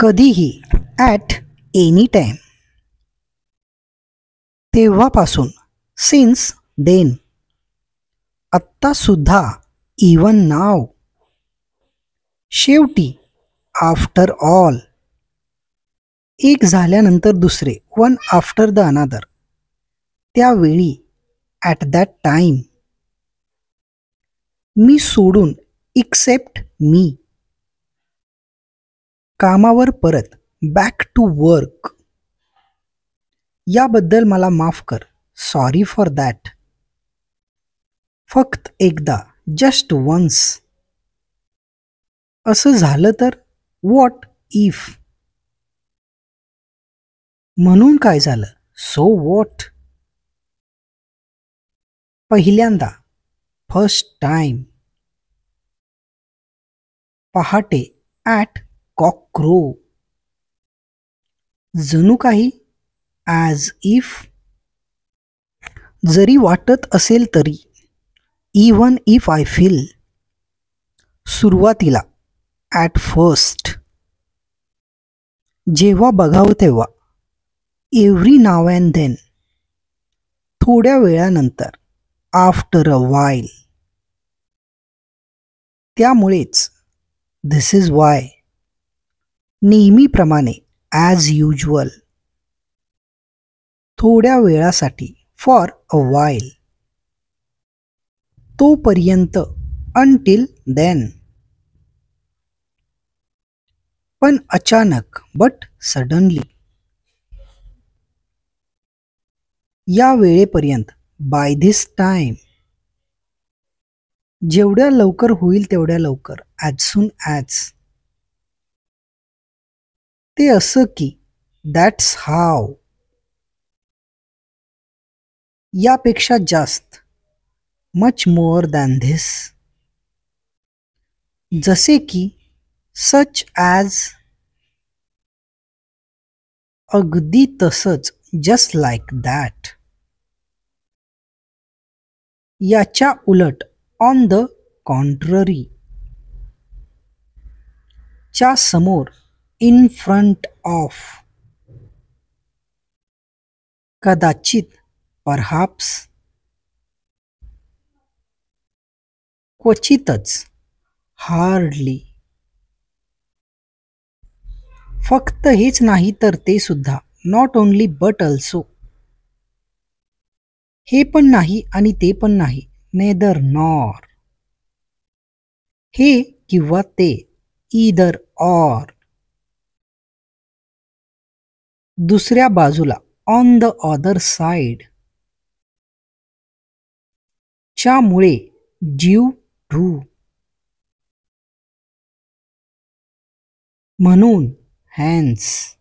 कधीही, at any time. तेव्हापासून, since then. आत्तासुद्धा, इवन नाव. शेवटी, आफ्टर ऑल. एक झाल्यानंतर दुसरे, वन आफ्टर द अनादर. त्यावेळी, ॲट दॅट टाईम. मी सोडून, एक्सेप्ट मी. कामावर परत, बॅक टू वर्क. याबद्दल मला माफ कर, सॉरी फॉर दॅट. फक्त एकदा, जस्ट वन्स. असं झालं तर, व्हॉट इफ. म्हणून काय झालं, सो व्हॉट. पहिल्यांदा, फर्स्ट टाइम. पहाटे, ॲट कॉकक्रो. जणू काही, ॲज इफ. जरी वाटत असेल तरी, इवन इफ आय फील. सुरुवातीला, ॲट फर्स्ट. जेव्हा बघावं तेव्हा, एव्हरी नाव अँड देन. थोड्या वेळानंतर, आफ्टर अ व्हाईल. त्यामुळेच, धिस इज वाय. नेहमीप्रमाणे, ॲज युज्युअल. थोड्या वेळासाठी, फॉर अ व्हाईल. तोपर्यंत, अंटिल देन. पण अचानक, बट सडनली. या वेळेपर्यंत, बाय धिस टाइम. जेवढ्या लवकर होईल तेवढ्या लवकर, ॲज सून ॲज. ते असं की, दॅट्स हाव. यापेक्षा जास्त, मच मोअर दॅन धिस. जसे की, सच ॲज. अगदी तसंच, जस्ट लाईक दॅट. याच्या उलट, ऑन द कॉन्ट्ररी. च्या समोर, इन फ्रंट ऑफ. कदाचित, परहॅप्स. क्वचितच, हार्डली. फक्त हेच नाही तर ते सुद्धा, नॉट ओनली बट अल्सो. हे पण नाही आणि ते पण नाही, नेदर नॉर. हे किंवा ते, ईदर ऑर. दुसऱ्या बाजूला, ऑन द अदर साइड. च्यामुळे, ड्यू टू. म्हणून, हॅन्स.